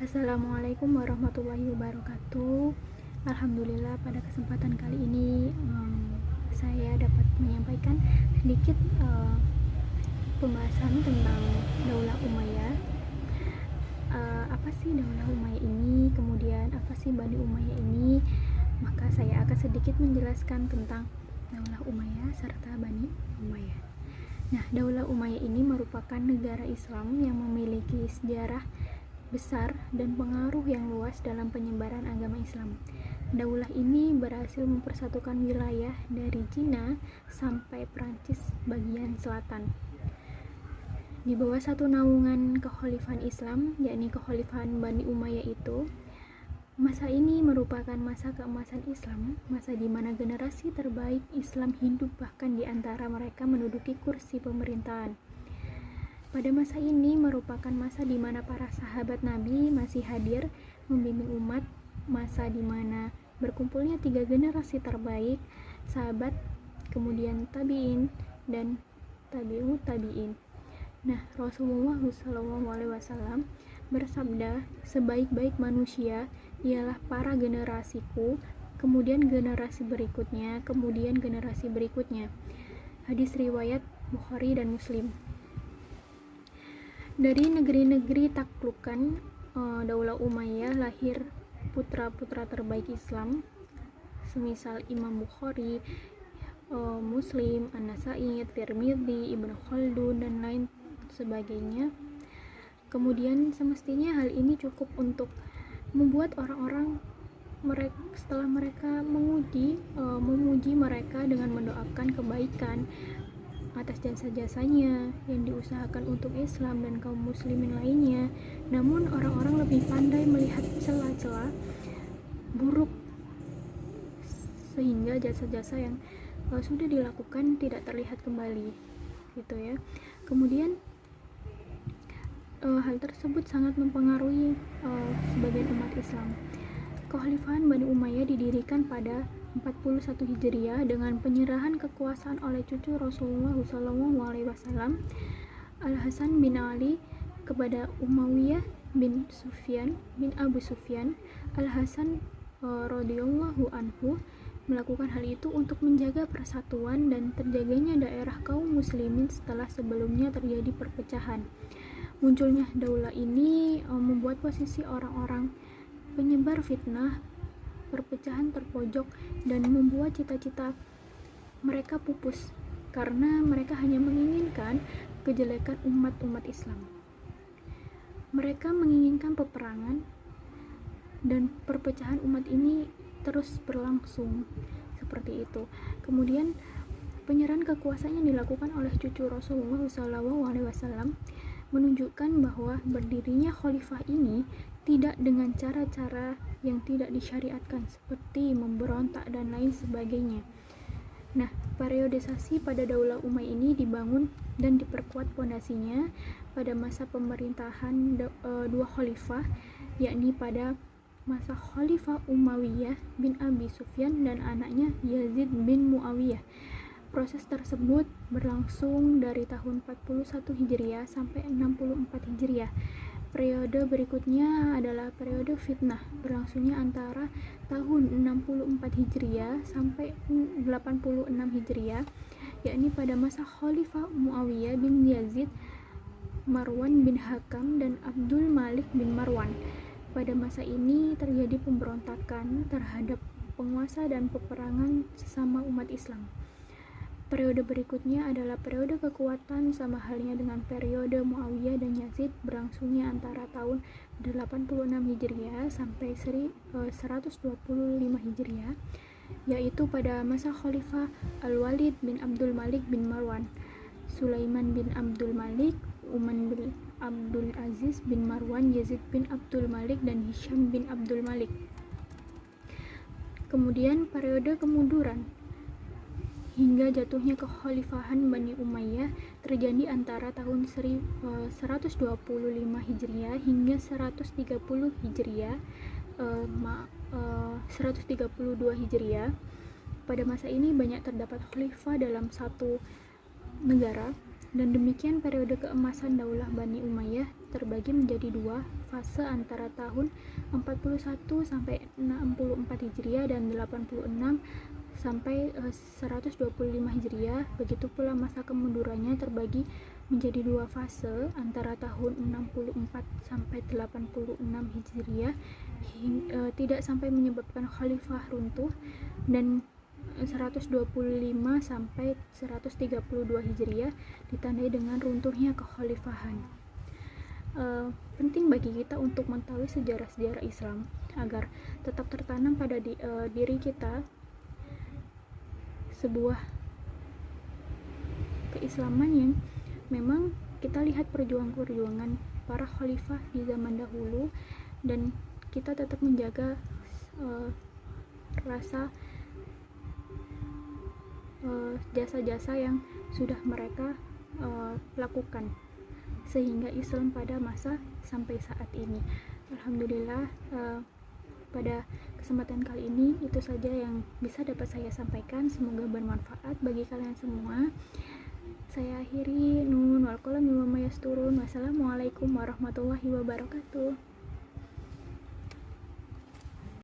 Assalamualaikum warahmatullahi wabarakatuh. Alhamdulillah pada kesempatan kali ini saya dapat menyampaikan sedikit pembahasan tentang Daulah Umayyah. Apa sih Daulah Umayyah ini? Kemudian apa sih Bani Umayyah ini? Maka saya akan sedikit menjelaskan tentang Daulah Umayyah serta Bani Umayyah. Nah, Daulah Umayyah ini merupakan negara Islam yang memiliki sejarah besar dan pengaruh yang luas dalam penyebaran agama Islam. Daulah ini berhasil mempersatukan wilayah dari Cina sampai Prancis bagian selatan di bawah satu naungan kekhalifahan Islam, yakni kekhalifahan Bani Umayyah itu. Masa ini merupakan masa keemasan Islam, masa di mana generasi terbaik Islam hidup bahkan di antara mereka menduduki kursi pemerintahan. Pada masa ini merupakan masa di mana para sahabat Nabi masih hadir membimbing umat, masa di mana berkumpulnya 3 generasi terbaik, sahabat, kemudian tabi'in dan tabi'ut tabi'in. Nah, Rasulullah SAW bersabda, sebaik-baik manusia ialah para generasiku, kemudian generasi berikutnya, kemudian generasi berikutnya. Hadis riwayat Bukhari dan Muslim. Dari negeri-negeri taklukan Daulah Umayyah lahir putra-putra terbaik Islam, semisal Imam Bukhari, Muslim, An-Nasai, Tirmidzi, Ibnu Khaldun, dan lain sebagainya. Kemudian semestinya hal ini cukup untuk membuat orang-orang setelah mereka memuji mereka dengan mendoakan kebaikan atas jasa-jasanya yang diusahakan untuk Islam dan kaum muslimin lainnya. Namun orang-orang lebih pandai melihat celah-celah buruk sehingga jasa-jasa yang sudah dilakukan tidak terlihat kembali, gitu ya. Kemudian hal tersebut sangat mempengaruhi sebagian umat Islam. Kekhalifahan Bani Umayyah didirikan pada 41 Hijriah dengan penyerahan kekuasaan oleh cucu Rasulullah SAW, Al-Hasan bin Ali, kepada Umayyah bin Sufyan bin Abu Sufyan. Al-Hasan radhiyallahu anhu melakukan hal itu untuk menjaga persatuan dan terjaganya daerah kaum muslimin setelah sebelumnya terjadi perpecahan. Munculnya daulah ini membuat posisi orang-orang penyebar fitnah, perpecahan terpojok, dan membuat cita-cita mereka pupus karena mereka hanya menginginkan kejelekan umat-umat Islam. Mereka menginginkan peperangan dan perpecahan umat ini terus berlangsung seperti itu. Kemudian penyerahan kekuasaan yang dilakukan oleh cucu Rasulullah SAW menunjukkan bahwa berdirinya khalifah ini tidak dengan cara-cara yang tidak disyariatkan seperti memberontak dan lain sebagainya. Nah, periodisasi pada Daulah Umayyah ini dibangun dan diperkuat pondasinya pada masa pemerintahan dua khalifah, yakni pada masa Khalifah Umayyah bin Abi Sufyan dan anaknya Yazid bin Muawiyah. Proses tersebut berlangsung dari tahun 41 Hijriah sampai 64 Hijriah. Periode berikutnya adalah periode fitnah, berlangsungnya antara tahun 64 Hijriah sampai 86 Hijriah, yakni pada masa Khalifah Muawiyah bin Yazid, Marwan bin Hakam, dan Abdul Malik bin Marwan. Pada masa ini terjadi pemberontakan terhadap penguasa dan peperangan sesama umat Islam. Periode berikutnya adalah periode kekuatan, sama halnya dengan periode Muawiyah dan Yazid, berlangsungnya antara tahun 86 Hijriah sampai 125 Hijriah, yaitu pada masa Khalifah Al-Walid bin Abdul Malik bin Marwan, Sulaiman bin Abdul Malik, Uman bin Abdul Aziz bin Marwan, Yazid bin Abdul Malik, dan Hisham bin Abdul Malik. Kemudian periode kemunduran hingga jatuhnya kekhalifahan Bani Umayyah terjadi antara tahun 125 Hijriah hingga 132 Hijriah. Pada masa ini banyak terdapat khalifah dalam satu negara, dan demikian periode keemasan Daulah Bani Umayyah terbagi menjadi dua fase antara tahun 41 sampai 64 Hijriah dan 86 sampai 125 Hijriah. Begitu pula masa kemundurannya terbagi menjadi dua fase antara tahun 64 sampai 86 Hijriah tidak sampai menyebabkan khalifah runtuh, dan 125 sampai 132 Hijriah ditandai dengan runtuhnya kekhalifahan. Penting bagi kita untuk mengetahui sejarah-sejarah Islam agar tetap tertanam pada diri kita sebuah keislaman yang memang kita lihat perjuangan para khalifah di zaman dahulu, dan kita tetap menjaga rasa jasa-jasa yang sudah mereka lakukan sehingga Islam pada masa sampai saat ini. Alhamdulillah, pada kesempatan kali ini itu saja yang bisa dapat saya sampaikan. Semoga bermanfaat bagi kalian semua. Saya akhiri, nun wal qalam mimma yasturun. Wassalamualaikum warahmatullahi wabarakatuh.